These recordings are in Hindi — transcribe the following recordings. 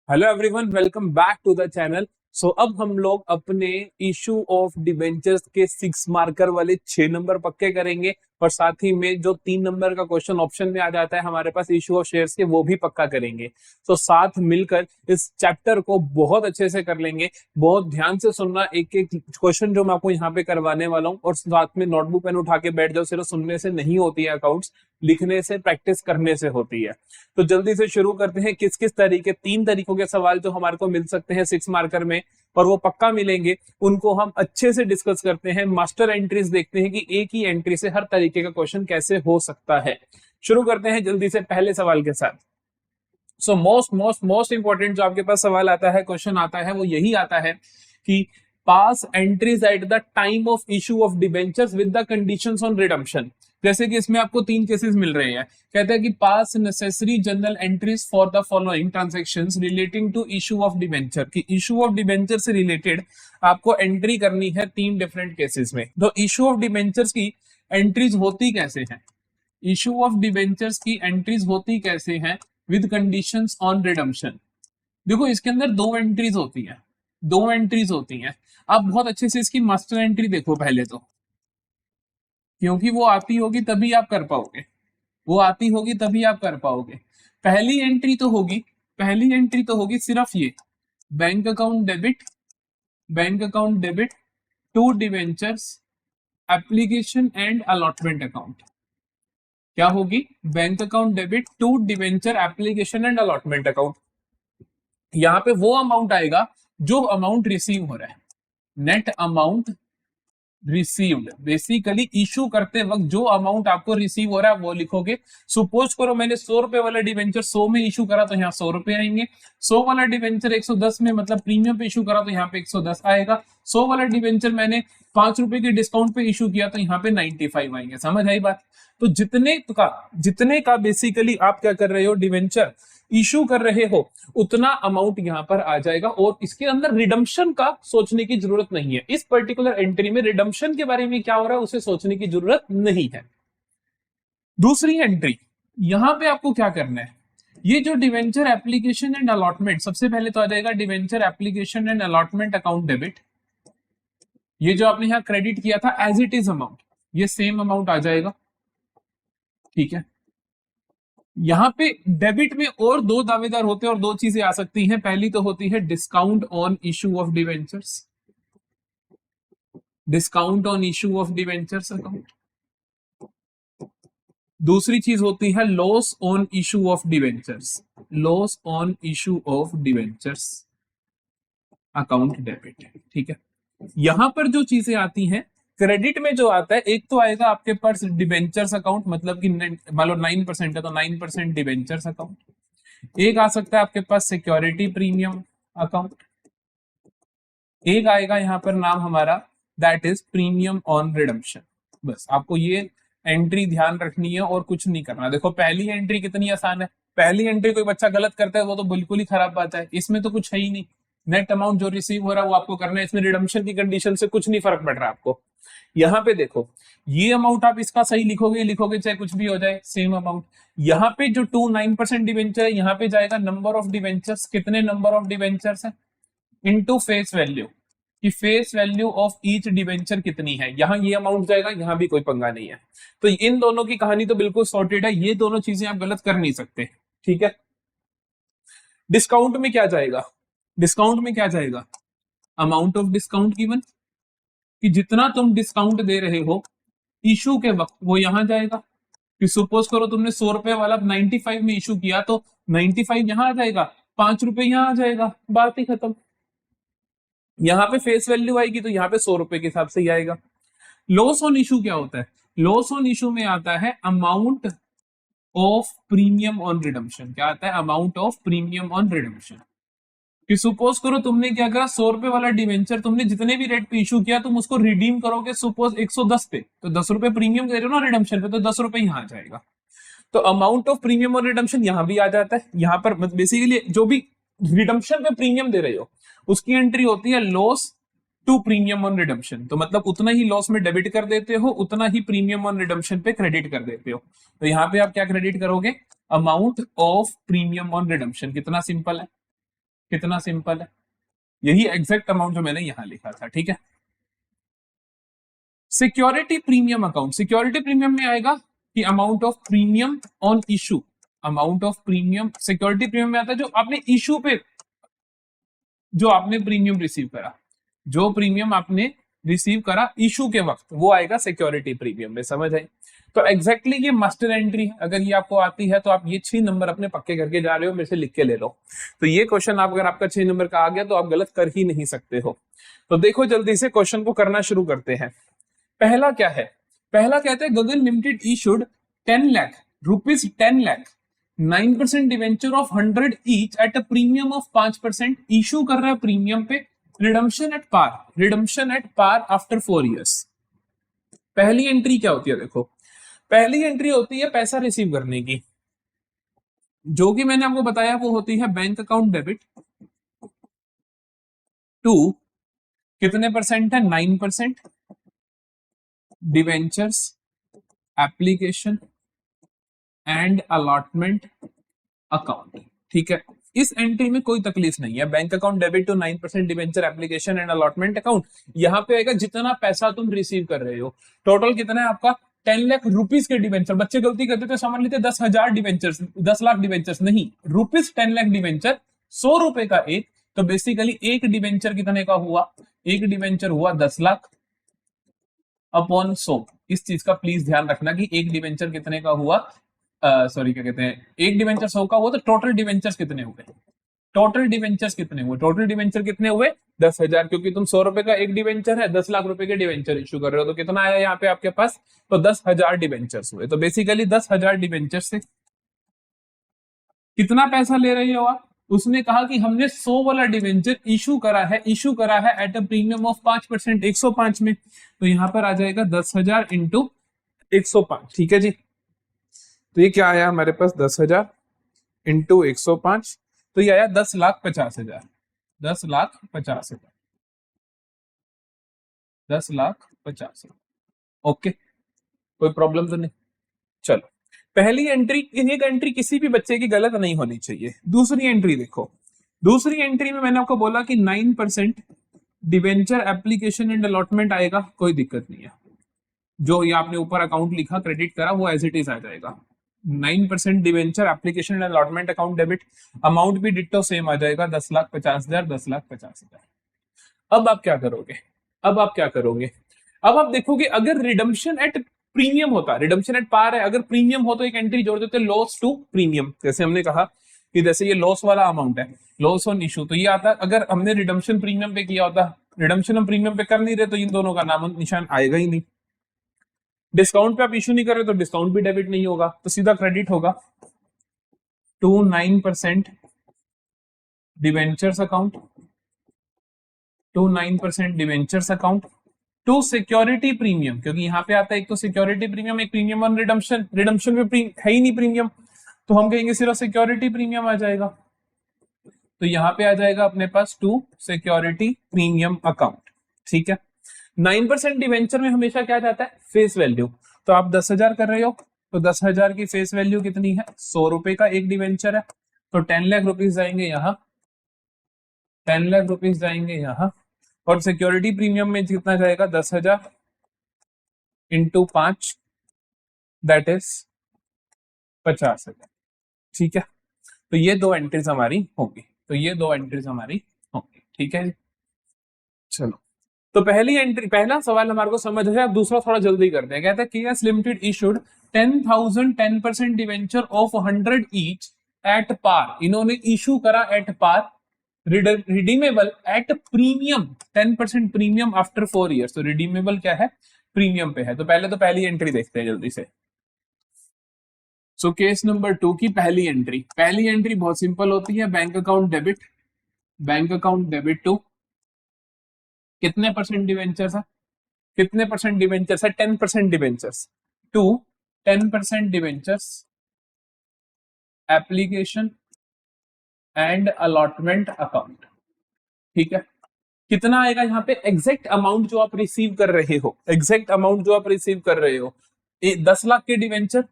Hello everyone, welcome back to the channel. So अब हम लोग अपने इशू ऑफ डिबेंचर्स के 6 मार्कर वाले 6 नंबर पक्के करेंगे और साथ ही में जो 3 नंबर का क्वेश्चन ऑप्शन में आ जाता है हमारे पास इशू ऑफ शेयर्स के, वो भी पक्का करेंगे। तो साथ मिलकर इस चैप्टर को बहुत अच्छे से कर लेंगे। बहुत ध्यान से सुनना एक एक क्वेश्चन जो मैं आपको यहाँ पे करवाने वाला हूँ, और साथ में नोटबुक पेन उठा के बैठ जाओ। सिर्फ सुनने से नहीं होती है अकाउंट्स, लिखने से, प्रैक्टिस करने से होती है। तो जल्दी से शुरू करते हैं। किस किस तरीके, 3 तरीकों के सवाल जो हमारे को मिल सकते हैं 6 मार्कर में, और वो पक्का मिलेंगे, उनको हम अच्छे से डिस्कस करते हैं। मास्टर एंट्रीज देखते हैं कि एक ही एंट्री से हर तरीके का क्वेश्चन कैसे हो सकता है। शुरू करते हैं जल्दी से पहले सवाल के साथ। So most most most important जो आपके पास सवाल आता है, क्वेश्चन आता है, वो यही आता है कि pass entries at the time of issue of debentures with the conditions on redemption. जैसे कि इसमें आपको 3 केसेस मिल रहे हैं। कहते हैं कि pass necessary journal entries for the following transactions relating to issue of debenture, कि इशू ऑफ डिबेंचर से रिलेटेड आपको एंट्री करनी है 3 डिफरेंट केसेस में। तो इशू ऑफ डिबेंचर्स की एंट्रीज होती कैसे हैं, इशू ऑफ डिबेंचर्स की एंट्रीज होती कैसे हैं विद कंडीशंस ऑन रिडम्पशन। देखो, इसके अंदर 2 एंट्रीज होती हैं, 2 एंट्रीज होती हैं। आप बहुत अच्छे से इसकी मास्टर एंट्री देखो पहले तो, क्योंकि वो आती होगी तभी आप कर पाओगे, वो आती होगी तभी आप कर पाओगे। पहली एंट्री तो होगी, पहली एंट्री तो होगी सिर्फ ये, bank account debit, bank account debit to debentures application and allotment account. क्या होगी? Bank account debit to debenture application and allotment account. यहां पे वो अमाउंट आएगा जो अमाउंट रिसीव हो रहा है, net amount received. Basically issue करते वक्त जो अमाउंट आपको रिसीव हो रहा है वो लिखोगे। सपोज करो मैंने 100 रुपए वाला डिवेंचर 100 में इशू करा, तो यहाँ 100 रुपए आएंगे। 100 वाला डिवेंचर 110 में, मतलब प्रीमियम पे इशू करा, तो यहाँ पे 110 आएगा। 100 वाला डिवेंचर मैंने 5 रुपए के डिस्काउंट पे इशू किया, तो यहाँ पे 95 आएंगे। समझ आई बात? तो जितने का बेसिकली आप क्या कर रहे हो, डिवेंचर इशू कर रहे हो, उतना अमाउंट यहां पर आ जाएगा। और इसके अंदर रिडम्पशन का सोचने की जरूरत नहीं है। इस पर्टिकुलर एंट्री में रिडम्पशन के बारे में क्या हो रहा है उसे सोचने की जरूरत नहीं है। दूसरी एंट्री, यहां पे आपको क्या करना है, ये जो डिवेंचर एप्लीकेशन एंड अलॉटमेंट, सबसे पहले तो आ जाएगा debenture application and allotment account debit. ये जो आपने यहां क्रेडिट किया था एज इट इज अमाउंट, ये सेम अमाउंट आ जाएगा। ठीक है, यहां पे डेबिट में और 2 दावेदार होते हैं और 2 चीजें आ सकती हैं। पहली तो होती है discount on issue of debentures, discount on issue of debentures account. दूसरी चीज होती है loss on issue of debentures, loss on issue of debentures account debit. ठीक है, यहां पर जो चीजें आती हैं क्रेडिट में, जो आता है, एक तो आएगा आपके पास डिवेंचर्स अकाउंट, मतलब कि मान लो 9% है तो 9% डिवेंचर्स अकाउंट। एक आ सकता है आपके पास सिक्योरिटी प्रीमियम अकाउंट। एक आएगा यहां पर नाम हमारा, that is premium on redemption. बस आपको ये एंट्री ध्यान रखनी है और कुछ नहीं करना। देखो पहली एंट्री कितनी आसान है। पहली एंट्री कोई बच्चा गलत करता है वो तो बिल्कुल ही खराब बात है, इसमें तो कुछ है ही नहीं। नेट अमाउंट जो रिसीव हो रहा है वो आपको करना है, इसमें रिडम्पशन की कंडीशन से कुछ नहीं फर्क पड़ रहा आपको। यहाँ पे देखो, ये अमाउंट आप इसका सही लिखोगे चाहे कुछ भी हो जाए, सेम अमाउंट। यहाँ पे जो 9% डिवेंचर है, यहाँ पे जाएगा नंबर ऑफ डिवेंचर्स, कितने नंबर ऑफ डिवेंचर्स है, इनटू फेस वैल्यू, कि face value of each debenture कितनी है। यहां ये अमाउंट जाएगा, यहां भी कोई पंगा नहीं है। तो इन दोनों की कहानी तो बिल्कुल सॉर्टेड है, ये दोनों चीजें आप गलत कर नहीं सकते। ठीक है, डिस्काउंट में क्या जाएगा, डिस्काउंट में क्या जाएगा, अमाउंट ऑफ डिस्काउंट गिवन, कि जितना तुम डिस्काउंट दे रहे हो इशू के वक्त वो यहां जाएगा। कि सपोज करो तुमने 100 रुपए वाला 95 में इशू किया, तो 95 यहां आ जाएगा, 5 रुपए यहां आ जाएगा, बात ही खत्म। यहाँ पे फेस वैल्यू आएगी तो यहाँ पे 100 रुपए के हिसाब से ही आएगा। लॉस ऑन इशू क्या होता है, लॉस ऑन इशू में आता है amount of premium on redemption. क्या आता है, amount of premium on redemption. कि सपोज करो तुमने क्या करा, 100 रुपए वाला डिवेंचर तुमने जितने भी रेट पे इशू किया, तुम उसको रिडीम करोगे सपोज 110 पे, तो 10 रुपए प्रीमियम दे रहे हो ना रिडम्पशन पे, तो 10 रुपए यहाँ आ जाएगा। तो अमाउंट ऑफ प्रीमियम और रिडम्पशन यहां भी आ जाता है। यहां पर बेसिकली जो भी रिडम्पशन पे प्रीमियम दे रहे हो उसकी एंट्री होती है loss to premium on redemption. तो मतलब उतना ही लॉस में डेबिट कर देते हो, उतना ही प्रीमियम ऑन रिडम्पशन पे क्रेडिट कर देते हो। तो यहाँ पे आप क्या क्रेडिट करोगे, amount of premium on redemption. कितना सिंपल है। कितना सिंपल है, यही एग्जैक्ट अमाउंट जो मैंने यहां लिखा था। ठीक है, security premium account, security premium में आएगा कि amount of premium on issue, amount of premium security premium में आता है जो आपने इशू पे, जो आपने प्रीमियम रिसीव करा, जो प्रीमियम आपने रिसीव करा इशू के वक्त, वो आएगा सिक्योरिटी प्रीमियम में। समझ आई? तो एग्जैक्टली ये मास्टर एंट्री है, अगर ये आपको आती है तो आप ये 6 नंबर अपने पक्के करके जा रहे हो, मेरे से लिख के ले लो। तो ये क्वेश्चन आप, अगर आपका 6 नंबर का आ गया तो आप गलत कर ही नहीं सकते हो। तो देखो जल्दी से क्वेश्चन को करना शुरू करते हैं। पहला क्या है, पहला कहते हैं Gagan limited issued 10 lakh rupees 10 lakh 9% debenture of 100 each at a premium of 5%, issue कर रहा है प्रीमियम पे, redemption at par, redemption at par after 4 years. पहली एंट्री क्या होती है? देखो पहली एंट्री होती है पैसा रिसीव करने की, जो कि मैंने आपको बताया वो होती है बैंक अकाउंट डेबिट टू कितने परसेंट है? 9% debentures application and allotment account. ठीक है, इस एंट्री में कोई तकलीफ नहीं है, bank account debit to 9% debenture application and allotment account. यहां पे आएगा जितना पैसा तुम रिसीव कर रहे हो, टोटल कितना है आपका? 10 लाख रुपीज के डिवेंचर। बच्चे गलती करते थे, समझ लेते 10,000 डिवेंचर्स, 10 लाख डिवेंचर्स, नहीं, रुपीज 10 लाख डिवेंचर, 100 रुपए का एक। तो बेसिकली एक डिवेंचर कितने का हुआ? एक डिवेंचर हुआ 10 लाख अपॉन 100। इस चीज का प्लीज ध्यान रखना कि एक डिवेंचर कितने का हुआ, सॉरी क्या कहते हैं, एक डिवेंचर 100 का हुआ, तो टोटल डिवेंचर्स कितने हुए? टोटल डिवेंचर्स कितने हुए? टोटल डिवेंचर कितने हुए? 10,000, क्योंकि तुम 100 रुपए का एक डिवेंचर है, 10 लाख रुपए के डिवेंचर इशू कर रहे हो, तो कितना आया यहाँ पे आपके पास? तो 10,000 डिवेंचर्स हुए। तो बेसिकली 10,000 डिवेंचर से कितना पैसा ले रहे हो आप? उसने कहा कि हमने 100 वाला डिवेंचर इशू करा है, इशू करा है एट अ प्रीमियम ऑफ 5%, 105 में। तो यहां पर आ जाएगा 10,000 इंटू 105। ठीक है जी, तो ये क्या आया हमारे पास? 10,000 इंटू 105, तो ये आया 10,50,000, 10,50,000, 10,50,000। ओके, कोई प्रॉब्लम तो नहीं? चलो, पहली एंट्री, एक एंट्री किसी भी बच्चे की गलत नहीं होनी चाहिए। दूसरी एंट्री देखो, दूसरी एंट्री में मैंने आपको बोला कि 9% डिवेंचर एप्लीकेशन एंड अलॉटमेंट आएगा, कोई दिक्कत नहीं है। जो ये आपने ऊपर अकाउंट लिखा, क्रेडिट करा, वो एज इट इज आ जाएगा। 9% debenture application and allotment account debit, amount भी डिट्टो सेम आ जाएगा, 10,50,000, 10,50,000। अब आप क्या करोगे? अब आप क्या करोगे? अब आप देखोगे अगर रिडम्पशन एट प्रीमियम होता, रिडम्पशन एट पार है, अगर प्रीमियम हो तो एक एंट्री जोड़ देते लॉस टू प्रीमियम। जैसे हमने कहा कि जैसे ये लॉस वाला अमाउंट है, लॉस ऑन इशू, तो ये आता अगर हमने रिडम्पशन प्रीमियम पे किया होता, रिडम्पशन हम प्रीमियम पे कर नहीं रहे तो इन दोनों का नाम निशान आएगा ही नहीं। डिस्काउंट पे आप इशू नहीं कर रहे तो डिस्काउंट भी डेबिट नहीं होगा, तो सीधा क्रेडिट होगा to 9% debentures account, to 9% debentures account to security premium, क्योंकि यहां पे आता है एक तो सिक्योरिटी प्रीमियम, एक प्रीमियम ऑन रिडम्पशन, रिडम्पशन में है ही नहीं प्रीमियम, तो हम कहेंगे सिर्फ सिक्योरिटी प्रीमियम आ जाएगा। तो यहां पे आ जाएगा अपने पास टू सिक्योरिटी प्रीमियम अकाउंट। ठीक है, 9% डिवेंचर में हमेशा क्या जाता है? Face value. तो आप 10,000 कर रहे हो, तो 10,000 की फेस वैल्यू कितनी है? 100 रुपए का एक डिवेंचर है, तो 10 लाख रुपीज जाएंगे यहाँ, 10 लाख रुपीज जाएंगे यहाँ, और सिक्योरिटी प्रीमियम में कितना जाएगा? 10,000 इंटू 5, दैट इज 50,000। ठीक है, तो ये दो एंट्रीज हमारी होंगी, तो ये दो एंट्रीज हमारी होंगी। ठीक है, चलो, तो पहली एंट्री, पहला सवाल हमारे को समझ है। अब दूसरा थोड़ा जल्दी करते हैं। कहता है KS limited issued 10,000 10% debenture of 100 each at par, इन्होंने इशू करा at par, redeemable at premium 10% premium after 4 years. तो रिडीमेबल क्या है? प्रीमियम पे है। तो पहले तो पहली एंट्री देखते हैं जल्दी से। सो केस नंबर 2 की पहली एंट्री, पहली एंट्री बहुत सिंपल होती है, bank account debit, bank account debit to कितने परसेंट डिवेंचर्स है? कितने परसेंट डिवेंचर्स है? 10% debentures to 10% debentures application and allotment account. ठीक है, कितना आएगा यहाँ पे? एग्जैक्ट अमाउंट जो आप रिसीव कर रहे हो, एग्जैक्ट अमाउंट जो आप रिसीव कर रहे हो, 10 लाख के डिवेंचर,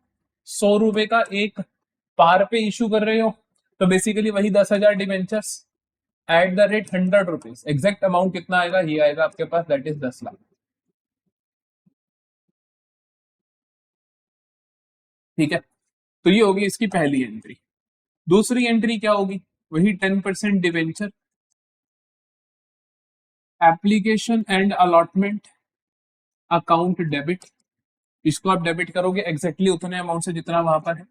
100 रुपए का एक पार पे इशू कर रहे हो, तो बेसिकली वही 10,000 debentures, at the rate 100 rupees. Exact amount कितना आएगा, ये आएगा आपके पास, दैट इज 10 लाख। ठीक है, तो ये होगी इसकी पहली एंट्री। दूसरी एंट्री क्या होगी, वही 10% debenture, application and allotment account debit. इसको आप डेबिट करोगे एग्जैक्टली उतने अमाउंट से जितना वहां पर है।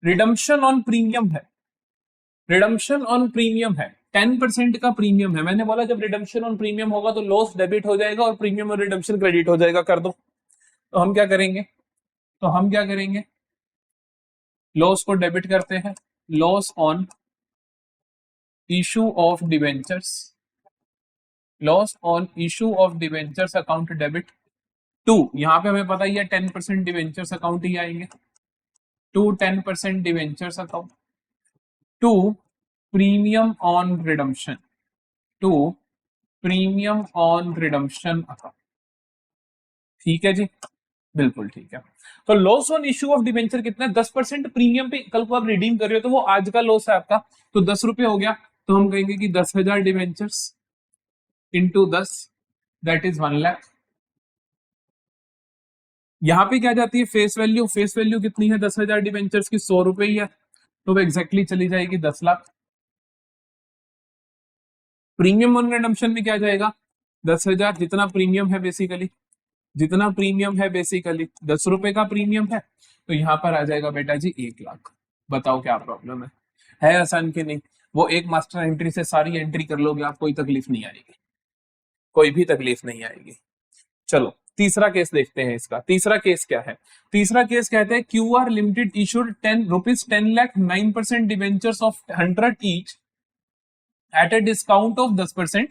रिडम्पशन ऑन प्रीमियम है, रिडम्पशन ऑन प्रीमियम है, 10% का प्रीमियम है। मैंने बोला जब रिडम्पशन ऑन प्रीमियम होगा तो लॉस डेबिट हो जाएगा और प्रीमियम और रिडम्पशन क्रेडिट हो जाएगा, कर दो। तो हम क्या करेंगे, लॉस को डेबिट करते हैं, loss on issue of debentures, loss on issue of debentures account debit to, यहां पे हमें पता ही है 10% डिवेंचर्स अकाउंट ही आएंगे, to 10% debentures account, to premium on redemption, to premium on redemption account. ठीक है जी, बिल्कुल ठीक है। तो loss on issue of debenture कितना है, 10% प्रीमियम पे कल को आप रिडीम कर रहे हो तो वो आज का लॉस है आपका, तो 10 रुपए हो गया। तो हम कहेंगे कि 10,000 debentures into 10 that is 1 lakh. यहां पे क्या जाती है फेस वैल्यू, फेस वैल्यू कितनी है 10,000 डिवेंचर्स की, 100 रुपए ही है, तो वो एग्जैक्टली चली जाएगी 10 लाख। प्रीमियम ऑन रिडम्पशन में क्या जाएगा, 10,000 जितना प्रीमियम है बेसिकली, जितना प्रीमियम है बेसिकली 10 रुपए का प्रीमियम है, तो यहां पर आ जाएगा बेटा जी 1 लाख। बताओ क्या प्रॉब्लम है आसान कि नहीं। वो एक मास्टर एंट्री से सारी एंट्री कर लोगे आप, कोई तकलीफ नहीं आएगी, कोई भी तकलीफ नहीं आएगी। चलो तीसरा केस देखते हैं इसका। तीसरा केस क्या है, तीसरा केस कहते हैं Q R limited issued 10 rupees 10 lakh 9% debentures of 100 each at a discount of 10%,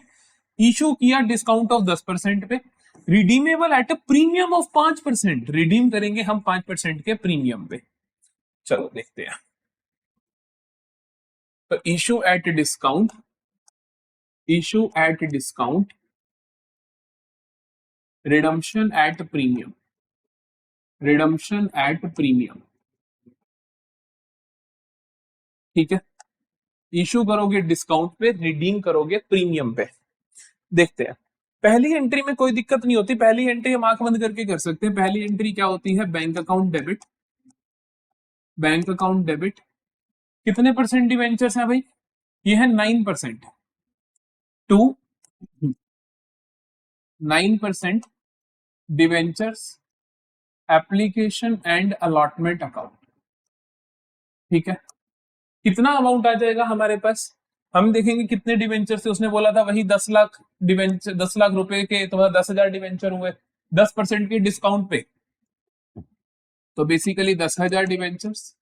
issue किया डिस्काउंट ऑफ 10% पे, redeemable eight A premium of 5%, redeem करेंगे हम 5% के प्रीमियम पे। चलो देखते हैं, तो issue at discount, issue at discount, redemption at premium, redemption at premium. ठीक है, इशू करोगे डिस्काउंट पे, रिडीम करोगे प्रीमियम पे। देखते हैं, पहली एंट्री में कोई दिक्कत नहीं होती, पहली एंट्री हम आंख बंद करके कर सकते हैं। पहली एंट्री क्या होती है, bank account debit, bank account debit. कितने परसेंट डिवेंचर्स है भाई, ये है 9%, to 9% debentures application and allotment account. ठीक है, कितना अमाउंट आ जाएगा हमारे पास, हम देखेंगे कितने डिवेंचर थे, उसने बोला था वही 10 लाख डिवेंचर, 10 लाख रुपए के, तो 10,000 डिवेंचर हुए 10% के डिस्काउंट पे, तो बेसिकली 10,000 डिवेंचर्स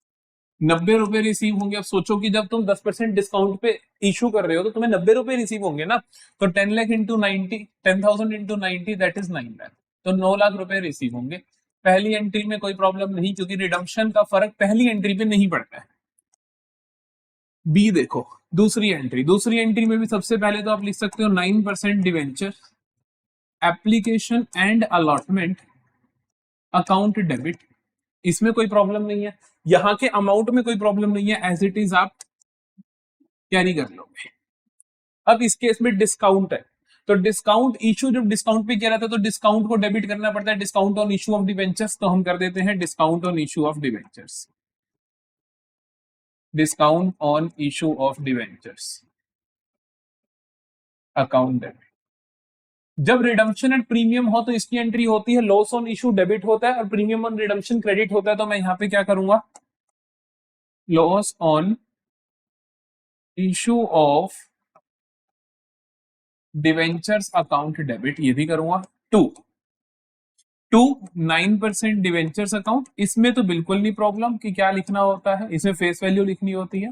90 रुपए रिसीव होंगे। अब सोचो कि जब तुम 10% डिस्काउंट पे इशू कर रहे हो तो तुम्हें 90 रुपए रिसीव होंगे ना, तो 10 lakh into 90, 10,000 into 90 that is 9 lakh, तो 9 लाख रुपए रिसीव होंगे। पहली एंट्री में कोई प्रॉब्लम नहीं, क्योंकि रिडम्पशन का फर्क पहली एंट्री पे नहीं पड़ता है। बी देखो, दूसरी एंट्री, दूसरी एंट्री में भी सबसे पहले तो आप लिख सकते हो 9% debenture application and allotment account debit. इसमें कोई प्रॉब्लम नहीं है, यहां के अमाउंट में कोई प्रॉब्लम नहीं है, एज इट इज आप कैरी कर लोगे। अब इस केस में डिस्काउंट है, तो डिस्काउंट इशू जब डिस्काउंट पे किया रहता है तो डिस्काउंट को डेबिट करना पड़ता है, discount on issue of debentures, तो हम कर देते हैं discount on issue of debentures, discount on issue of debentures account debit. जब रिडम्पशन एट प्रीमियम हो तो इसकी एंट्री होती है लॉस ऑन इशू डेबिट होता है और प्रीमियम ऑन रिडम्पशन क्रेडिट होता है, तो मैं यहां पे क्या करूंगा, loss on issue of debentures account debit, ये भी करूंगा। टू 9% डिवेंचर्स अकाउंट, इसमें तो बिल्कुल नहीं प्रॉब्लम कि क्या लिखना होता है, इसमें फेस वैल्यू लिखनी होती है।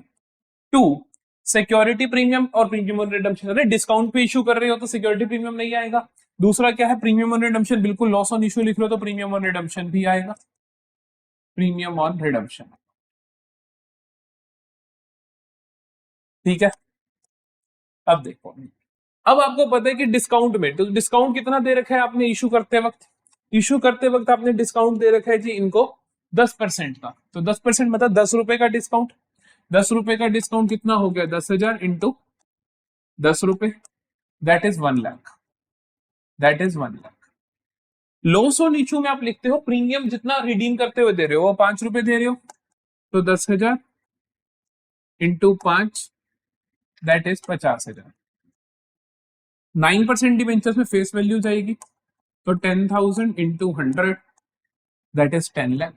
टू सिक्योरिटी प्रीमियम और प्रीमियम ऑन रिडम्पशन, अरे डिस्काउंट पे इशू कर रहे हो तो सिक्योरिटी प्रीमियम नहीं आएगा। दूसरा क्या है, प्रीमियम ऑन रिडम्पशन, बिल्कुल लॉस ऑन इशू लिख लो तो प्रीमियम ऑन रिडम्पशन भी आएगा, प्रीमियम ऑन रिडम्पशन। ठीक है, अब देखो, अब आपको पता है कि डिस्काउंट में, तो डिस्काउंट कितना दे रखा है आपने इशू करते वक्त, इशू करते वक्त आपने डिस्काउंट दे रखा है जी इनको 10% का, तो 10% मतलब 10 रुपए का डिस्काउंट। ₹10 का डिस्काउंट कितना हो गया? 10,000 इंटू 10 रुपए, that is 1 lakh, that is 1 lakh. Loss on issue में आप लिखते हो प्रीमियम जितना रिडीम करते हुए दे रहे हो वो ₹5 दे रहे हो, तो 10,000 इंटू 5 दैट इज 50,000। 9% डिवेंचर्स में फेस वैल्यू जाएगी, तो 10,000 इंटू 100 दैट इज 10 लाख।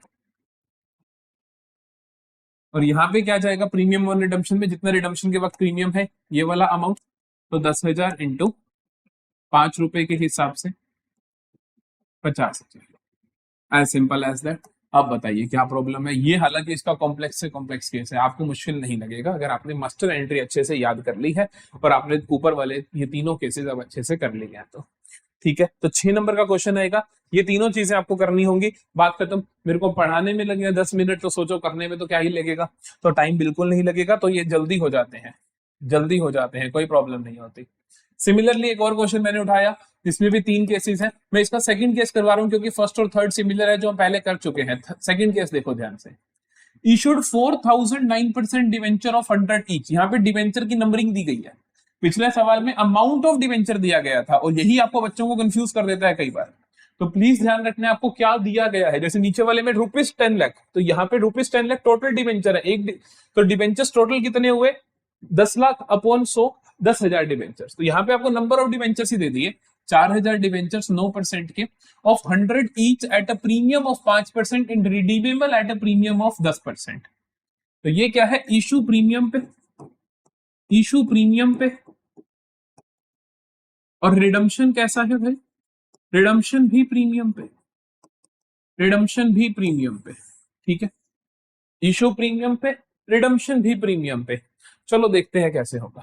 और यहां पे क्या जाएगा? प्रीमियम ऑन रिडम्पशन में जितना रिडम्पशन के वक्त प्रीमियम है ये वाला अमाउंट, तो 10,000 इंटू ₹5 के हिसाब से 50,000। As simple as that. अब बताइए क्या प्रॉब्लम है? ये हालांकि इसका कॉम्प्लेक्स से कॉम्प्लेक्स केस है, आपको मुश्किल नहीं लगेगा अगर आपने मास्टर एंट्री अच्छे से याद कर ली है और आपने ऊपर वाले ये तीनों केसेस अब अच्छे से कर लिए हैं। तो ठीक है, तो 6 नंबर का क्वेश्चन आएगा, ये तीनों चीजें आपको करनी होंगी। बात खत्म। मेरे को पढ़ाने में लगेगा 10 मिनट, तो सोचो करने में तो क्या ही लगेगा, तो टाइम बिल्कुल नहीं लगेगा। तो ये जल्दी हो जाते हैं, जल्दी हो जाते हैं, कोई प्रॉब्लम नहीं होती। सिमिलरली एक और क्वेश्चन मैंने उठाया जिसमें भी 3 केसेस हैं। मैं इसका सेकंड केस करवा रहा हूं क्योंकि फर्स्ट और थर्ड सिमिलर है जो हम पहले कर चुके हैं। सेकंड केस देखो ध्यान से। Issued 4,009% debenture of 100 each. यहाँ पे डिवेंचर की नंबरिंग दी गई है, पिछले सवाल में अमाउंट ऑफ डिवेंचर दिया गया था और यही आपको बच्चों को कंफ्यूज कर देता है कई बार। तो प्लीज ध्यान रखना आपको क्या दिया गया है। जैसे नीचे वाले में ₹10 लाख, तो यहाँ पे ₹10 लाख टोटल डिवेंचर है। तो डिवेंचर्स टोटल कितने हुए? 10 लाख अपॉन 100, 10,000 डिवेंचर्स। तो यहाँ पे आपको नंबर ऑफ डिवेंचर्स ही दे दिए, 4,000 डिवेंचर्स 9% के of 100 each at a premium of 5% and redeemable eight a premium of 10%। तो ये क्या है? इशू प्रीमियम पे, इशू प्रीमियम पे, और रिडम्पशन कैसा है भाई? रिडम्पशन भी प्रीमियम पे, रिडम्पशन भी प्रीमियम पे। ठीक है, इशू प्रीमियम पे, रिडम्पशन भी प्रीमियम पे। चलो देखते हैं कैसे होगा।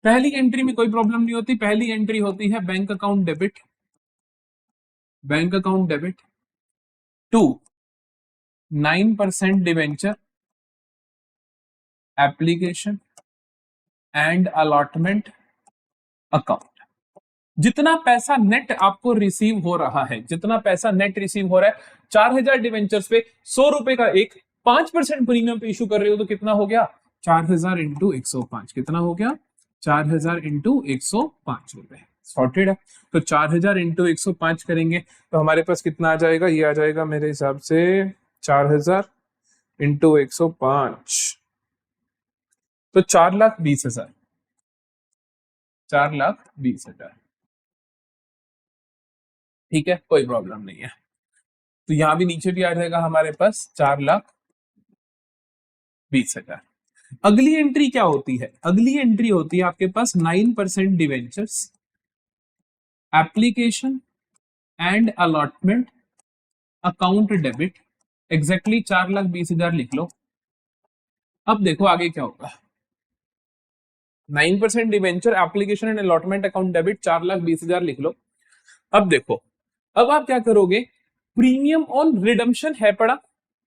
पहली एंट्री में कोई प्रॉब्लम नहीं होती। पहली एंट्री होती है bank account debit, bank account debit to 9% debenture application and allotment account. जितना पैसा नेट आपको रिसीव हो रहा है, जितना पैसा नेट रिसीव हो रहा है, 4,000 डिवेंचर्स पे ₹100 का एक 5% प्रीमियम पे इशू कर रहे हो, तो कितना हो गया? 4,000 इंटू 105। कितना हो गया? 4,000 इंटू 105 रुपए। सॉर्टेड है। तो 4,000 इंटू 105 करेंगे तो हमारे पास कितना आ जाएगा? ये आ जाएगा मेरे हिसाब से 4,000 इंटू 105, तो 4,20,000, 4,20,000। ठीक है, कोई प्रॉब्लम नहीं है। तो यहां भी नीचे भी आ जाएगा हमारे पास 4,20,000। अगली एंट्री क्या होती है? अगली एंट्री होती है आपके पास 9% debentures application and allotment account debit. Exactly 4,20,000 लिख लो। अब देखो आगे क्या होगा। 9% debenture application and allotment account debit 4,20,000 लिख लो। अब देखो, अब आप क्या करोगे? प्रीमियम ऑन रिडम्पशन है पड़ा।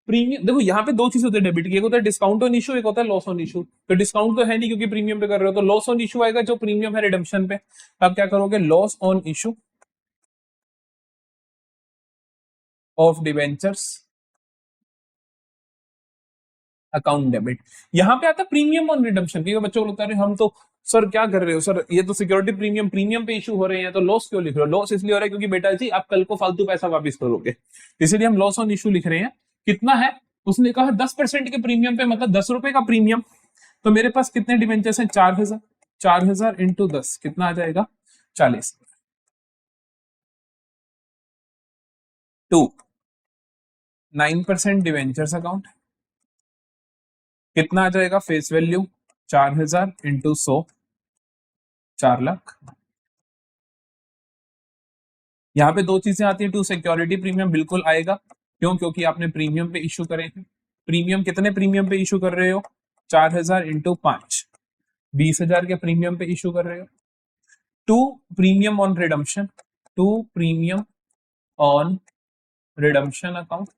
प्रीमियम देखो यहाँ पे दो चीज होते हैं डेबिट की, एक होता है डिस्काउंट ऑन इशू, एक होता है लॉस ऑन इशू। तो डिस्काउंट तो है नहीं क्योंकि प्रीमियम पे कर रहे हो, तो लॉस ऑन इशू आएगा जो प्रीमियम है रिडम्पशन पे। अब क्या करोगे? Loss on issue of debentures account debit. यहां पे आता है प्रीमियम ऑन रिडम्पशन, क्योंकि बच्चों को लगता है हम तो सर क्या कर रहे हो सर, ये तो सिक्योरिटी प्रीमियम प्रीमियम पे इशू हो रहे हैं, तो लॉस क्यों लिख रहे हो? लॉस इसलिए हो रहा है क्योंकि बेटा जी आप कल को फालतू पैसा वापस करोगे, इसीलिए हम लॉस ऑन इशू लिख रहे हैं। कितना है? उसने कहा 10% के प्रीमियम पे, मतलब ₹10 का प्रीमियम। तो मेरे पास कितने डिवेंचर्स हैं? 4,000, 4,000 इंटू 10 कितना आ जाएगा? 40। टू 9% डिवेंचर्स अकाउंट कितना आ जाएगा? Face value 4,000 into 100, 4 lakh. यहाँ पे दो चीजें आती है, टू सिक्योरिटी प्रीमियम बिल्कुल आएगा। क्यों? क्योंकि आपने प्रीमियम पे इशू करे हैं। प्रीमियम कितने प्रीमियम पे इशू कर रहे हो? 4,000 इंटू 5, 20,000 के प्रीमियम पे इशू कर रहे हो। To premium on redemption, to premium on redemption account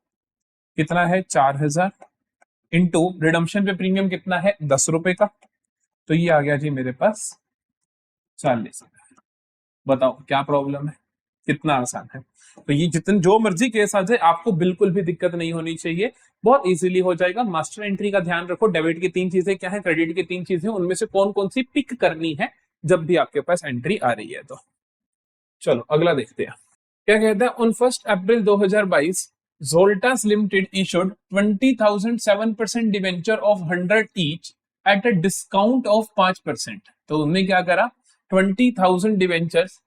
कितना है? 4,000 इंटू रिडम्पशन पे प्रीमियम कितना है? ₹10 का। तो ये आ गया जी मेरे पास 40,000। बताओ क्या प्रॉब्लम है? कितना आसान है। तो ये जितने जो मर्जी केस आ जाए आपको बिल्कुल भी दिक्कत नहीं होनी चाहिए, बहुत इजीली हो जाएगा। मास्टर एंट्री का ध्यान रखो, डेबिट की 3 चीजें क्या है, क्रेडिट की 3 चीजें, उनमें से कौन कौन सी पिक करनी है जब भी आपके पास एंट्री आ रही है। तो चलो अगला देखते हैं क्या कहता है। On 1 April 2022 Zoltas Limited issued 20,007% debenture of 100 each at a discount of 5%। तो उन्होंने क्या करा, 20,000 डिवेंचर्स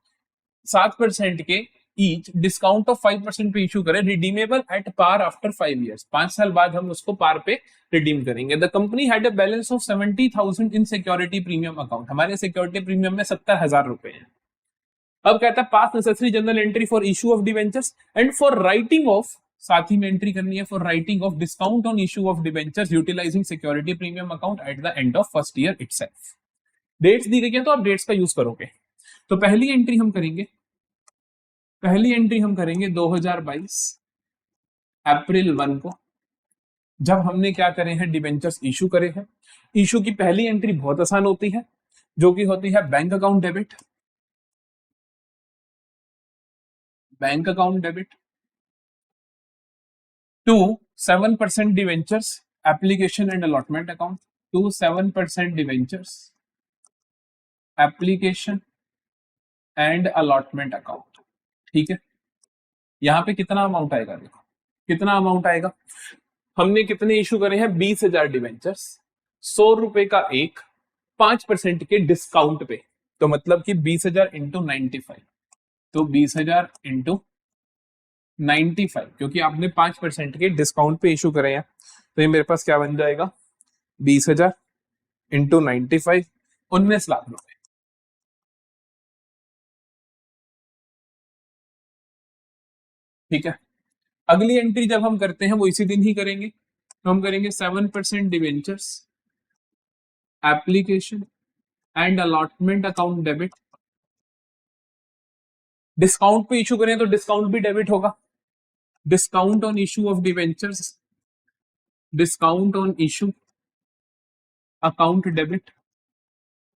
7% के ईच डिस्काउंट ऑफ 5% पे इशू करे, redeemable at par after 5 years. 5 साल बाद हम उसको पार पे रिडीम करेंगे। The company had a balance of 70,000 in security premium account. हमारे सिक्योरिटी प्रीमियम में 70,000 रुपए हैं। अब कहता है pass necessary journal entry for issue of debentures and for writing off, साथ ही में एंट्री करनी है for writing off discount on issue of debentures utilising security premium account eight the end of first year itself. Dates दी गई है तो आप डेट्स का यूज करोगे। तो पहली एंट्री हम करेंगे 2022 अप्रैल 1 को, जब हमने क्या करे हैं, डिवेंचर्स इशू करे हैं। इशू की पहली एंट्री बहुत आसान होती है, जो कि होती है bank account debit, bank account debit to 7% debentures application and allotment account, to 7% debentures application and allotment account. ठीक है, यहां पे कितना अमाउंट आएगा, देखो कितना अमाउंट आएगा। हमने कितने इशू करे हैं, 20,000 डिवेंचर्स, 100 रुपए का एक, 5% के डिस्काउंट पे। तो मतलब कि 20,000 इंटू 95, तो 20,000 इंटू 95, क्योंकि आपने 5% के डिस्काउंट पे इशू करे हैं, तो ये मेरे पास क्या बन जाएगा, 20,000 इंटू 95, 19 लाख रुपए। ठीक है, अगली एंट्री जब हम करते हैं वो इसी दिन ही करेंगे। तो हम करेंगे 7% debentures application and allotment account debit. Discount पे इशू करें तो डिस्काउंट भी डेबिट होगा, discount on issue of debentures, discount on issue account debit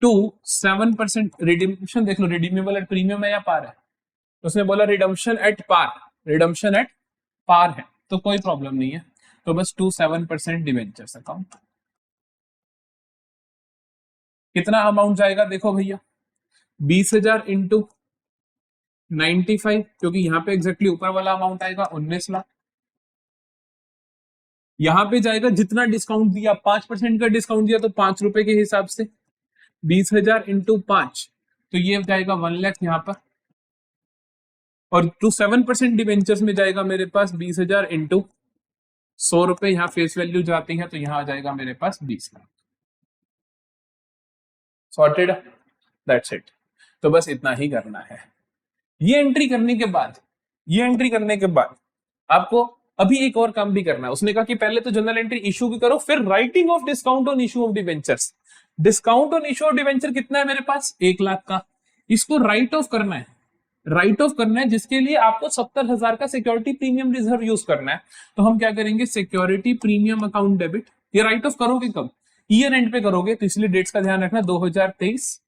to 7% redemption. देख लो रिडीमेबल एट प्रीमियम है या पार है, उसने बोला redemption at par, redemption at par है तो कोई प्रॉब्लम नहीं है। तो बस 7% डिवेंचर्स अकाउंट। कितना अमाउंट जाएगा देखो भैया, 20,000 इंटू 95, क्योंकि यहाँ पे एग्जैक्टली ऊपर वाला अमाउंट आएगा 19 लाख। यहां पे जाएगा जितना डिस्काउंट दिया, 5% का डिस्काउंट दिया तो 5 रुपए के हिसाब से 20,000 इंटू 5, तो ये जाएगा 1 लाख यहाँ पर। और 7% डिवेंचर्स में जाएगा मेरे पास 20,000 इंटू 100 रुपए, यहाँ फेस वैल्यू जाती है तो यहाँ आ जाएगा मेरे पास 20 लाख। Sorted, that's it. तो बस इतना ही करना है। ये एंट्री करने के बाद आपको अभी एक और काम भी करना है। उसने कहा कि पहले तो जनरल एंट्री इशू की करो, फिर writing off discount on issue of debentures. Discount on issue of debenture कितना है मेरे पास, 1 लाख का, इसको राइट ऑफ करना है। राइट ऑफ करना है जिसके लिए आपको 70,000 का सिक्योरिटी प्रीमियम रिजर्व यूज करना है। तो हम क्या करेंगे, सिक्योरिटी प्रीमियम अकाउंट डेबिट। ये राइट ऑफ करोगे कब, ईयर एंड पे करोगे, तो इसलिए डेट्स का ध्यान रखना, 2023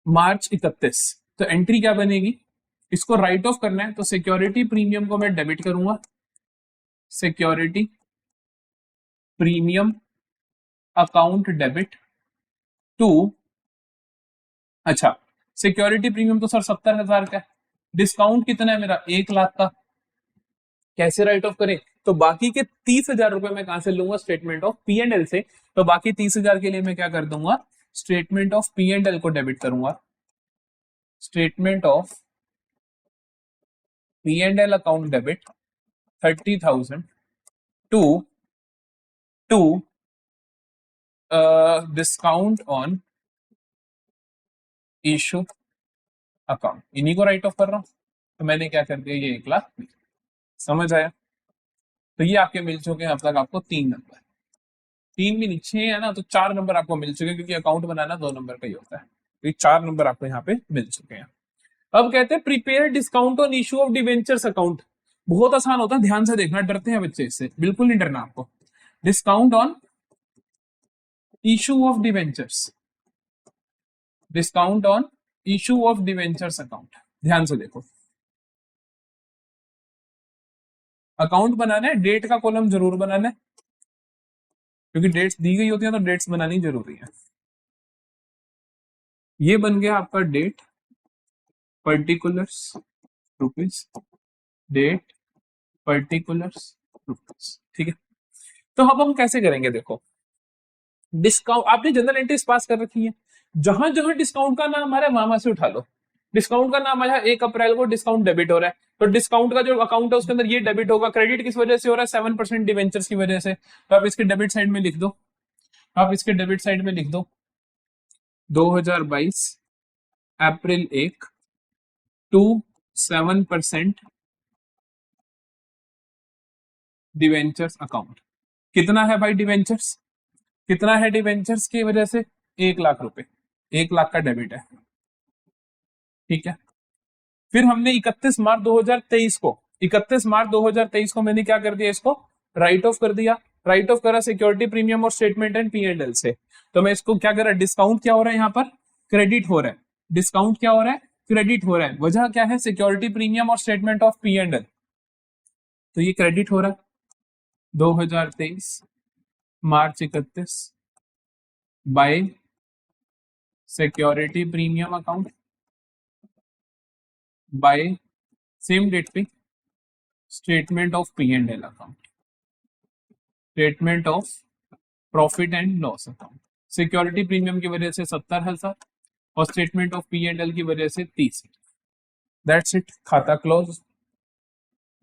मार्च 31। तो एंट्री क्या बनेगी, इसको राइट ऑफ करना है तो सिक्योरिटी प्रीमियम को मैं डेबिट करूंगा, security premium account debit to, अच्छा सिक्योरिटी प्रीमियम तो सर 70,000 का है, डिस्काउंट कितना है मेरा 1 लाख का, कैसे राइट ऑफ करें, तो बाकी के 30,000 रुपए मैं कहां से लूंगा, statement of P and L से। तो बाकी 30,000 के लिए मैं क्या कर दूंगा, statement of P and L को डेबिट करूंगा, statement of P and L account debit 30,000 to discount on issue account, इन्हीं को राइट ऑफ कर रहा हूं। तो मैंने क्या कर दिया, ये 1 लाख, समझ आया। तो ये आपके मिल चुके हैं अब तक आपको 3 नंबर, 3 भी नहीं 6 है ना, तो 4 नंबर आपको मिल चुके हैं, क्योंकि अकाउंट बनाना 2 नंबर का ही होता है। तो 4 नंबर आपको यहाँ पे मिल चुके हैं। अब कहते हैं prepare discount on issue of debentures account. बहुत आसान होता है, ध्यान से देखना, डरते हैं बच्चे इससे, बिल्कुल नहीं डरना आपको। Discount on issue of debentures, discount on issue of debentures account. ध्यान से देखो, अकाउंट बनाना है, डेट का कॉलम जरूर बनाना है, क्योंकि डेट्स दी गई होती है तो डेट्स बनानी जरूरी है। ये बन गया आपका date, particulars, rupees, date, particulars, rupees. ठीक है, तो अब हम कैसे करेंगे, देखो डिस्काउंट, आपने जनरल एंट्रीज पास कर रखी है, जहां जहां डिस्काउंट का नाम आ रहा है वहां से उठा लो। डिस्काउंट का नाम आया 1 अप्रैल को, डिस्काउंट डेबिट हो रहा है, तो डिस्काउंट का जो अकाउंट है उसके अंदर ये डेबिट होगा। क्रेडिट किस वजह से हो रहा है, 7% डिवेंचर्स की वजह से, तो आप इसके डेबिट साइड में लिख दो, आप इसके डेबिट साइड में लिख दो 2022 अप्रैल 1 टू 7% डिवेंचर्स अकाउंट। कितना है भाई डिवेंचर्स, कितना है डिवेंचर्स की वजह से, 1 लाख रुपए, 1 लाख का डेबिट है। ठीक है, फिर हमने 31 मार्च 2023 को, 31 मार्च 2023 को मैंने क्या कर दिया, इसको राइट ऑफ कर दिया। राइट ऑफ करा सिक्योरिटी प्रीमियम और स्टेटमेंट एंड P&L से, तो मैं इसको क्या कर रहा है, डिस्काउंट क्या हो रहा है यहाँ पर, क्रेडिट हो रहा है। डिस्काउंट क्या हो रहा है, क्रेडिट हो रहा है। वजह क्या है, सिक्योरिटी प्रीमियम और स्टेटमेंट ऑफ P&L, तो ये क्रेडिट हो रहा है 2023 March 31 by security premium account by same date पे statement of P&L account, statement of profit and loss account. Security premium की वजह से 70,000 और स्टेटमेंट ऑफ P&L की वजह से 30। दैट्स इट, खाता क्लोज।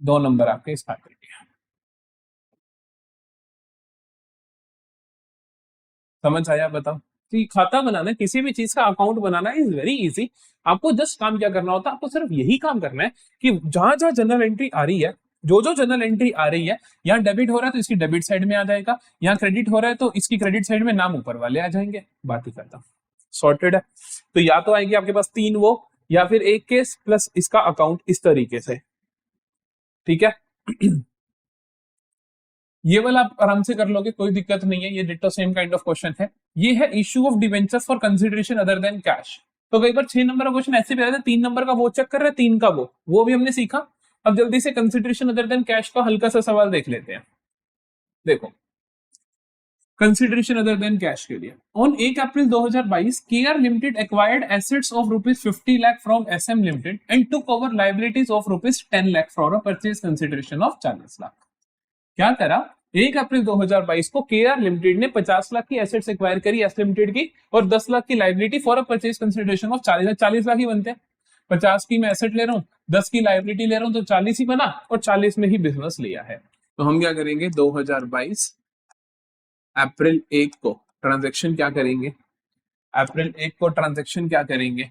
2 नंबर आपके इस खाते के। समझ आया, बताओ। तो खाता बनाना, किसी भी चीज का account banana is very easy. आपको जस्ट काम क्या करना होता है, आपको सिर्फ यही काम करना है कि जहां जहां जनरल एंट्री आ रही है, जो जो जनरल एंट्री आ रही है, यहाँ डेबिट हो रहा है तो इसकी डेबिट साइड में आ जाएगा, यहाँ क्रेडिट हो रहा है तो इसकी क्रेडिट साइड में नाम ऊपर वाले आ जाएंगे, बात ही करता। सॉर्टेड है। तो या तो आएगी आपके पास 3 वो, या फिर एक केस प्लस इसका अकाउंट, इस तरीके से। ठीक है ये वाला आप आराम से कर लोगे, कोई दिक्कत नहीं है, ये ditto same kind of question है। ये है issue of debentures for consideration other than cash. तो कई बार 6 नंबर का क्वेश्चन ऐसे भी रहता है, 3 नंबर का वो चेक कर रहे हैं, 3 का वो भी हमने सीखा। अब जल्दी से कंसिडरेशन अदर देन कैश का हल्का सा सवाल देख लेते हैं। देखो कंसिडरेशन अदर देन कैश के लिए, on 1 April 2022 KR limited acquired assets of ₹50 lakh from SM limited and took over liabilities of ₹10 lakh for a purchase consideration of 40 lakh. क्या करा, 1 अप्रैल 2022 को केआर लिमिटेड ने 50 लाख की एसेट्स एक्वायर करी एस लिमिटेड की, और 10 लाख की liability for a purchase consideration of 40 lakh. 40 lakh ही बनते हैं, 50 की मैं एसेट ले रहा हूँ, 10 की लाइबिलिटी ले रहा हूँ, तो 40 ही बना, और 40 में ही बिजनेस लिया है। तो हम क्या करेंगे, 2022 अप्रैल 1 को ट्रांजेक्शन क्या करेंगे, अप्रैल 1 को ट्रांजेक्शन क्या करेंगे,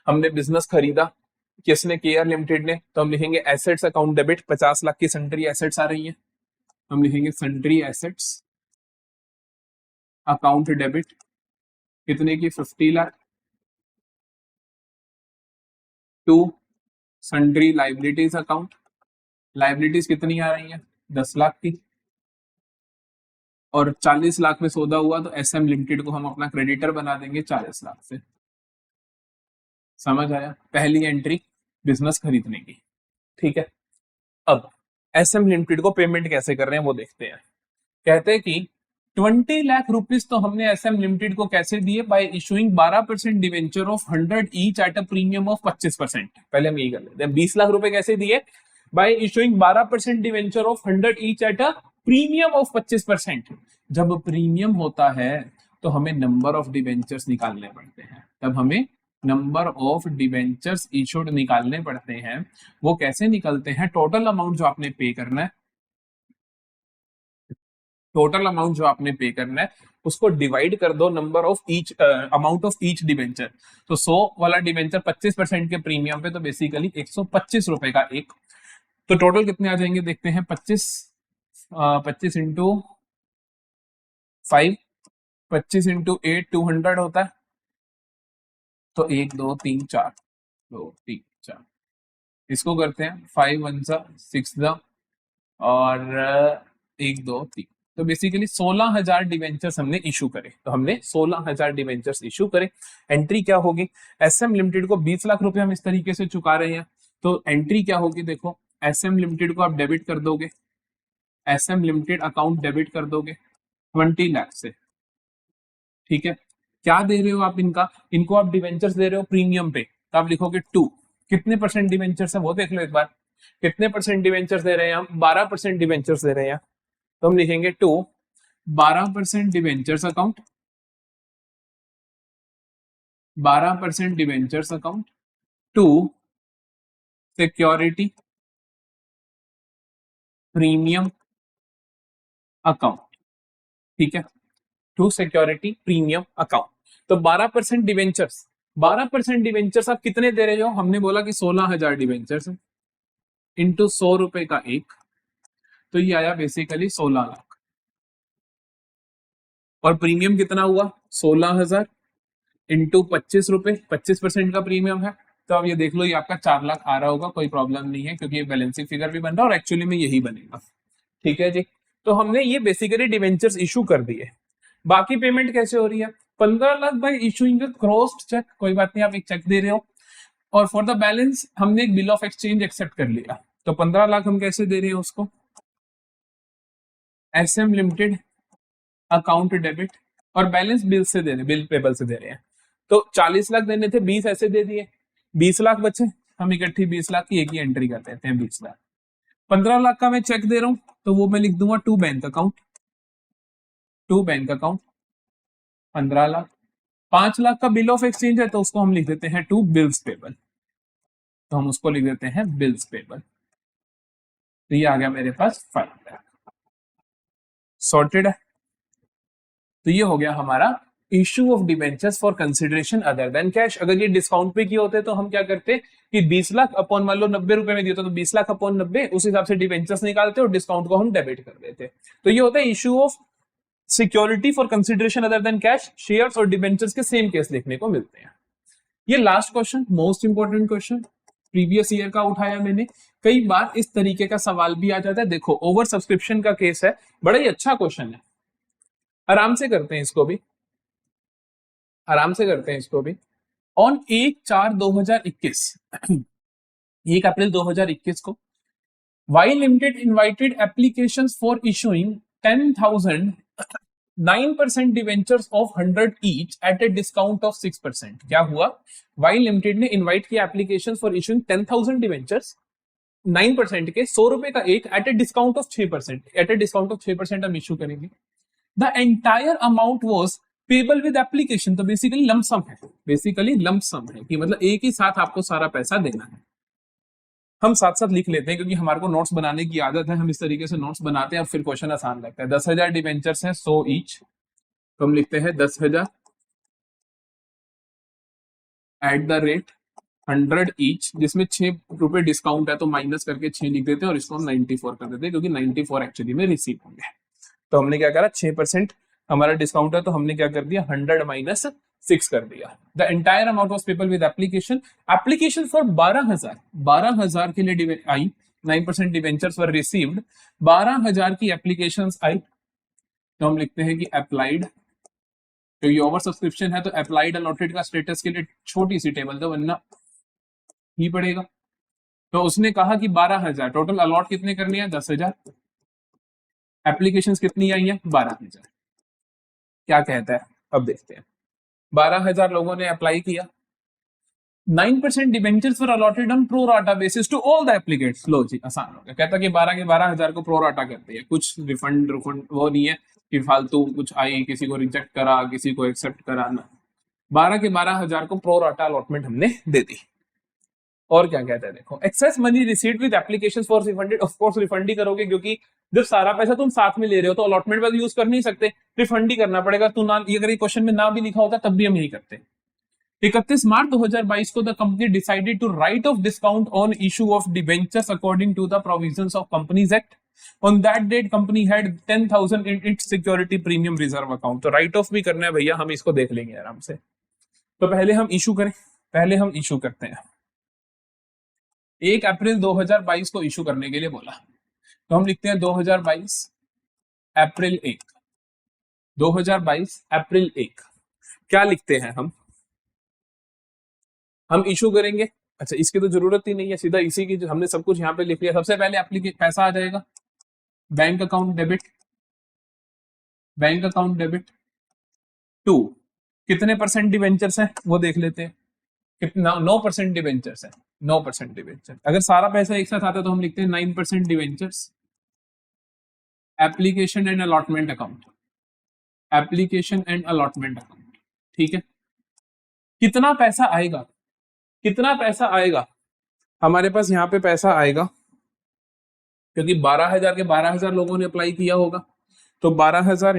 हमने बिजनेस खरीदा, किसने, केआर लिमिटेड ने, तो हम लिखेंगे एसेट्स अकाउंट डेबिट, 50 लाख की सन्ट्री एसेट्स आ रही है, हम लिखेंगे सन्ट्री एसेट्स अकाउंट डेबिट, कितने की, 50 lakh, to sundry liabilities account, liabilities कितनी आ रही है, 10 लाख की, और 40 लाख में सौदा हुआ तो SM लिमिटेड को हम अपना क्रेडिटर बना देंगे 40 लाख से। समझ आया, पहली एंट्री बिजनेस खरीदने की। ठीक है, अब SM लिमिटेड को पेमेंट कैसे कर रहे हैं वो देखते हैं। कहते हैं कि 20 लाख रुपीज तो हमने SM लिमिटेड को कैसे दिए, bye issuing 12% debenture of 100 each at a premium of 25%। पहले हम यही कर लेते हैं, 20 लाख रुपए कैसे दिए, bye issuing 12% debenture of 100 each at a premium of 25%। जब प्रीमियम होता है तो हमें नंबर ऑफ डिवेंचर्स निकालने पड़ते हैं, तब हमें नंबर ऑफ डिवेंचर्स इशूड निकालने पड़ते हैं। वो कैसे निकलते हैं, टोटल अमाउंट जो आपने पे करना है, टोटल अमाउंट जो आपने पे करना है उसको डिवाइड कर दो number of each, amount of each debenture. तो 100 वाला डिवेंचर 25% के प्रीमियम पे, तो बेसिकली 125 रुपए का एक। तो टोटल कितने आ जाएंगे देखते हैं, 25 इंटू 5, 25 इंटू 8 200 होता है, तो 1 2 3 4, 2 3 4, इसको करते हैं 5 1 6 और 1 2 3, तो बेसिकली 16,000 डिवेंचर्स हमने इशू करे, तो हमने 16,000 डिवेंचर्स इशू करे। एंट्री क्या होगी, एसएम लिमिटेड को 20 लाख रुपए हम इस तरीके से चुका रहे हैं, तो एंट्री क्या होगी, देखो एसएम लिमिटेड को आप डेबिट कर दोगे, एसएम लिमिटेड अकाउंट डेबिट कर दोगे 20 लाख से, ठीक है। क्या दे रहे हो आप इनका, इनको आप डिवेंचर्स दे रहे हो प्रीमियम पे, तो आप लिखोगे 2, कितने परसेंट डिवेंचर्स है वो देख लो एक बार, कितने परसेंट डिवेंचर्स दे रहे हैं हम, 12% डिवेंचर्स दे रहे हैं, तो हम लिखेंगे 2, 12% debentures account, 12% debentures account, 2 security premium account, ठीक है, 2 सिक्योरिटी प्रीमियम अकाउंट। तो 12% डिवेंचर्स, 12% डिवेंचर्स आप कितने दे रहे हो, हमने बोला कि 16,000 डिवेंचर्स इंटू 100 रुपए का एक, तो ये आया बेसिकली 16 लाख, और प्रीमियम कितना हुआ 16,000 इंटू 25 रुपए, 25% का प्रीमियम है, तो अब ये देख लो ये आपका 4 लाख आ रहा होगा, कोई प्रॉब्लम नहीं है क्योंकि ये बैलेंसिंग फिगर भी बन रहा है और एक्चुअली में यही बनेगा, ठीक है जी। तो हमने ये बेसिकली डिवेंचर्स इशू कर दिए। बाकी पेमेंट कैसे हो रही है, 15 लाख बाय इशूइंग अ क्रॉस्ड चेक, कोई बात नहीं, आप एक चेक दे रहे हो, और फॉर द बैलेंस हमने एक बिल ऑफ एक्सचेंज एक्सेप्ट कर लिया, तो 15 लाख हम कैसे दे रहे हैं उसको, एसएम लिमिटेड अकाउंट डेबिट, और बैलेंस बिल से दे रहे, बिल पेबल से दे रहे हैं, तो 40 लाख देने थे, 20 ऐसे दे दिए, 20 लाख बचे, हम इकट्ठी 20 लाख की एक ही एंट्री कर देते हैं, 20 लाख। 15 लाख का मैं चेक दे रहा हूं, तो वो मैं लिख दूंगा to bank account, to bank account 15 lakh. 5 lakh का बिल ऑफ एक्सचेंज है, तो उसको हम लिख देते हैं टू बिल्स पेबल, तो हम उसको लिख देते हैं बिल्स पेबल, तो ये आ गया मेरे पास 5 लाख, सॉर्टेड है। तो ये हो गया हमारा issue of debentures for consideration other than cash. अगर ये डिस्काउंट पे किए होते तो हम क्या करते कि 20 लाख अपॉन मान लो 90 रुपए में दिए तो 20 लाख अपॉन 90, उस हिसाब से डिवेंचर्स निकालते और डिस्काउंट को हम डेबिट कर देते। तो ये होता है issue of security for consideration other than cash, shares और डिवेंचर्स के सेम केस देखने को मिलते हैं। ये last question most important question previous year का उठाया मैंने, कई बार इस तरीके का सवाल भी आ जाता है। देखो ओवर सब्सक्रिप्शन का केस है, बड़ा ही अच्छा क्वेश्चन है, आराम से करते हैं इसको भी, आराम से करते हैं इसको भी। ऑन 1/4/2021 1 अप्रैल 2021 को Y limited invited applications for issuing 10,000 9% debentures of 100 each at a discount of 6%। क्या हुआ, वाई लिमिटेड ने इनवाइट किया एप्लीकेशंस फॉर इशूइंग 10,000 डिवेंचर्स 9% के 100 रुपए का एक at a discount of 6%, at a discount of 6% हम इशू करेंगे। The entire amount was payable with application, तो बेसिकली लमसम है, बेसिकली लमसम है कि मतलब एक ही साथ आपको सारा पैसा देना है। हम साथ साथ लिख लेते हैं क्योंकि हमारे को नोट्स बनाने की आदत है, हम इस तरीके से नोट्स बनाते हैं और फिर क्वेश्चन आसान लगता है। 10,000 डिवेंचर्स हैं 100 ईच, तो हम लिखते हैं 10,000 एट द रेट 100 ईच, जिसमें 6 रुपए डिस्काउंट है तो माइनस करके 6 लिख देते हैं और इसको हम 94 कर देते हैं क्योंकि 94 एक्चुअली में रिसीव होंगे। तो हमने क्या करा, 6% हमारा डिस्काउंट है तो हमने क्या कर दिया 100 माइनस 6 कर दिया। The entire amount of paper with application, application for 12,000 के लिए आई, 9% डिवेंचर्स वर रिसीव्ड, 12,000 की एप्लीकेशंस आई, तो हम लिखते हैं कि अप्लाइड, तो ये ओवर सब्सक्रिप्शन है तो अप्लाइड अलॉटेड का स्टेटस के लिए छोटी सी टेबल तो बनना ही पड़ेगा। तो उसने कहा कि 12,000 टोटल अलॉट कितने करनी है 10,000, एप्लीकेशंस कितनी आई है 12,000। क्या कहता है अब देखते हैं, 12,000 लोगों ने अप्लाई किया, 9% debentures were allotted on pro rata basis to all the applicants. लो जी आसान हो गया, कहता कि 12 के 12,000 को प्रो राटा करते हैं, कुछ रिफंड वो नहीं है कि फालतू कुछ आई, किसी को रिजेक्ट करा, किसी को एक्सेप्ट करा ना, 12 के 12,000 को प्रो राटा अलॉटमेंट हमने दे दी। और क्या कहता है देखो, excess money received with applications for refunded, of course refund ही करोगे क्योंकि जब सारा पैसा तुम साथ में ले रहे हो तो अलॉटमेंट पर यूज कर नहीं सकते, रिफंड ही करना पड़ेगा। तो ना अगर ये क्वेश्चन में ना भी लिखा होता तब भी हम यही करते। 31 मार्च 2022 को the company decided to write off discount on issue of debentures according to the provisions of companies act. On that date company had 10,000 in its security premium reserve account. तो राइट ऑफ भी करना है भैया, हम इसको देख लेंगे आराम से। तो पहले हम इशू करें, पहले हम इशू करते हैं। 1 अप्रैल 2022 को इशू करने के लिए बोला, तो हम लिखते हैं 2022 अप्रैल 1, 2022 अप्रैल 1 क्या लिखते हैं हम इशू करेंगे। अच्छा, इसकी तो जरूरत ही नहीं है, सीधा इसी की हमने सब कुछ यहाँ पे लिख लिया। सबसे पहले एप्लीकेशन पैसा आ जाएगा, bank account debit, bank account debit to कितने परसेंट डिवेंचर्स हैं वो देख लेते हैं। कितना, 9% डिवेंचर्स है, 9% डिवेंचर। अगर सारा पैसा एक साथ आता है तो हम लिखते हैं 9% debentures. Application and allotment account, application and allotment account, ठीक है। कितना पैसा आएगा, कितना पैसा आएगा हमारे पास यहाँ पे पैसा आएगा, क्योंकि 12,000 के 12,000 लोगों ने अप्लाई किया होगा, तो 12,000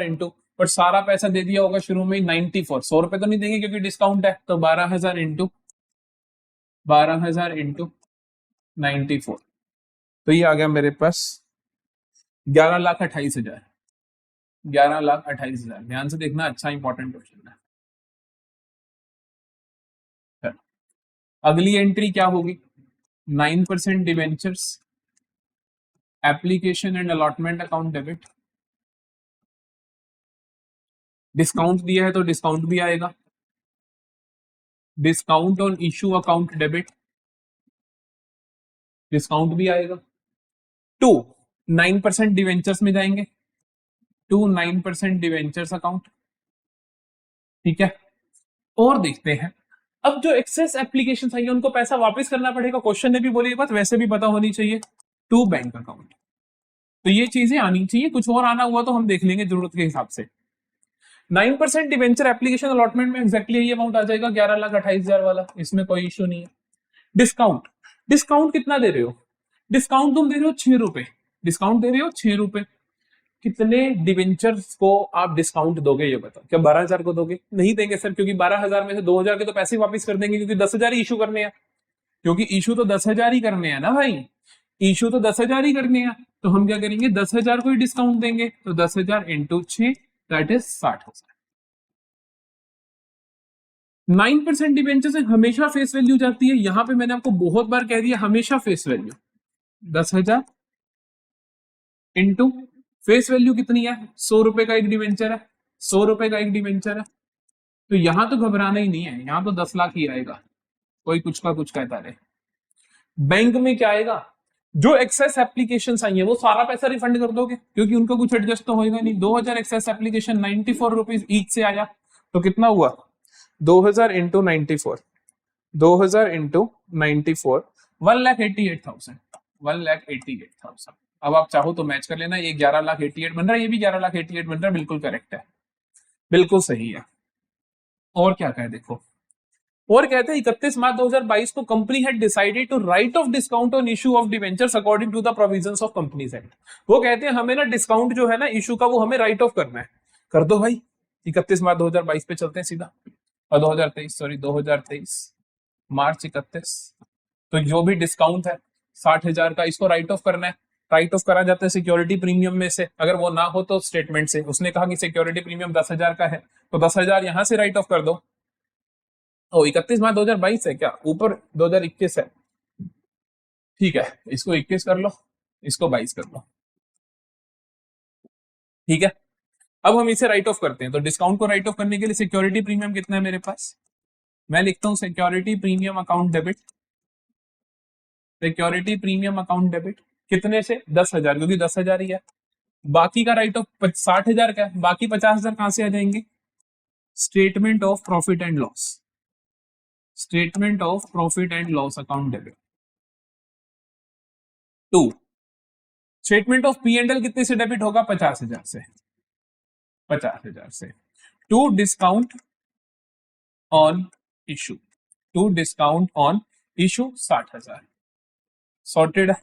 इंटू पर सारा पैसा दे दिया होगा शुरू में 94, 100 रुपए तो नहीं देंगे क्योंकि डिस्काउंट है, तो 12,000 इंटू 94, तो ये आ गया मेरे पास 11,28,000, 11,28,000। ध्यान से देखना, अच्छा इंपॉर्टेंट क्वेश्चन है। अगली एंट्री क्या होगी, 9% debentures, application and allotment account debit, discount दिया है तो डिस्काउंट भी आएगा, discount on issue account debit, discount भी आएगा। 9% डिवेंचर्स में जाएंगे, 9% डिवेंचर्स अकाउंट, ठीक है। और देखते हैं अब जो एक्सेस एप्लीकेशन आई है उनको पैसा वापस करना पड़ेगा, क्वेश्चन ने भी बोली ये बात, वैसे भी पता होनी चाहिए, टू बैंक अकाउंट। तो ये चीजें आनी चाहिए, कुछ और आना हुआ तो हम देख लेंगे जरूरत के हिसाब से। 9% डिवेंचर एप्लीकेशन अलॉटमेंट में एक्जैक्टली यही अमाउंट आ जाएगा, 11,28,000 वाला, इसमें कोई इश्यू नहीं है। डिस्काउंट, डिस्काउंट कितना दे रहे हो, डिस्काउंट तुम दे रहे हो 6 रुपए, डिस्काउंट दे रहे हो 6 रुपए। कितने डिवेंचर्स को आप डिस्काउंट दोगे ये बताओ, क्या 12,000 को दोगे? नहीं देंगे सर, क्योंकि 12,000 में से 2,000 के तो पैसे वापस कर देंगे, क्योंकि 10,000 ही इशू करने हैं, क्योंकि इशू तो 10,000 ही करने हैं ना भाई, इशू तो 10,000 ही करने हैं। तो हम क्या करेंगे, 10,000 को ही डिस्काउंट देंगे, तो 10,000 इंटू 6 दैट इज 60,000। 9% डिवेंचर से हमेशा फेस वैल्यू जाती है, यहां पे मैंने आपको बहुत बार कह दिया हमेशा face value 10,000 into face value कितनी है, 100 रुपए का एक डिवेंचर है, 100 रुपए का एक डिवेंचर है। तो यहां तो घबराना ही नहीं है, यहां तो 10 लाख ही आएगा, कोई कुछ का कुछ कहता रहे। बैंक में क्या आएगा, जो एक्सेस एप्लीकेशन आई है वो सारा पैसा रिफंड कर दोगे, क्योंकि उनका कुछ एडजस्ट तो होएगा नहीं। 2,000 एक्सेस एप्लीकेशन 94 रुपीज ईच से आया, तो कितना हुआ, 2,000 इंटू 94, 2,000 इंटू 94, 1,88,000, 1,88,000। अब आप चाहो तो मैच कर लेना, ये 11,88,000 बन रहा है, ये भी 11,88,000 बन रहा है, बिल्कुल करेक्ट है, बिल्कुल सही है। और क्या कहे देखो, और कहते हैं 31 मार्च 2022 को company had decided to write off discount on issue of debentures according to the provisions of companies act. वो कहते हैं हमें ना डिस्काउंट जो है ना इशू का, वो हमें राइट ऑफ करना है, कर दो भाई। 31 मार्च 2022 पे चलते हैं सीधा, और 2023 मार्च 31, तो जो भी डिस्काउंट है 60,000 का, इसको राइट ऑफ करना है। राइट ऑफ करा जाता है सिक्योरिटी प्रीमियम में से, अगर वो ना हो तो स्टेटमेंट से। उसने कहा कि सिक्योरिटी प्रीमियम 10,000 का है, तो 10,000 यहां से राइट ऑफ कर दो। 31 मार्च 2022 है क्या, ऊपर 2021 है, ठीक है, इसको 21 कर लो, इसको 22 कर लो, ठीक है। अब हम इसे राइट ऑफ करते हैं, तो डिस्काउंट को राइट ऑफ करने के लिए सिक्योरिटी प्रीमियम कितना है मेरे पास, मैं लिखता हूं security premium account debit, security premium account debit कितने से, 10,000, क्योंकि 10,000 ही है। बाकी का राइट ऑफ 60,000 का है, बाकी 50,000 कहां से आ जाएंगे, statement of profit and loss, statement of profit and loss account debit. 2 statement of P and L कितने से डेबिट होगा, 50,000 से, 50,000 से। 2 discount on issue, 2 discount on issue 60,000, sorted.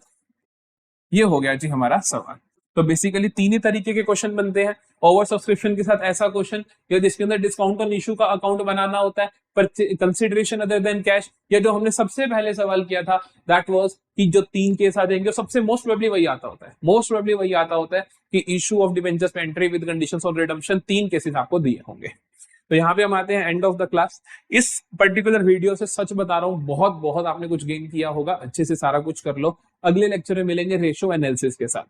ये हो गया जी हमारा सवाल। तो बेसिकली 3 ही तरीके के क्वेश्चन बनते हैं, ओवर सब्सक्रिप्शन के साथ ऐसा क्वेश्चन, या जिसके अंदर डिस्काउंट ऑन इशू का अकाउंट बनाना होता है, पर कंसिडरेशन अदर देन कैश, या जो हमने सबसे पहले सवाल किया था दैट वाज कि जो 3 केस आ जाएंगे, सबसे मोस्ट प्रोबेबली वही आता होता है, मोस्ट प्रोबेबली वही आता होता है कि इशू ऑफ डिवेंचर्स पे entry with conditions of redemption, 3 cases आपको दिए होंगे। तो यहाँ पे हम आते हैं एंड ऑफ द क्लास। इस पर्टिकुलर वीडियो से सच बता रहा हूँ, बहुत बहुत आपने कुछ गेन किया होगा, अच्छे से सारा कुछ कर लो। अगले लेक्चर में मिलेंगे रेशो एनालिसिस के साथ।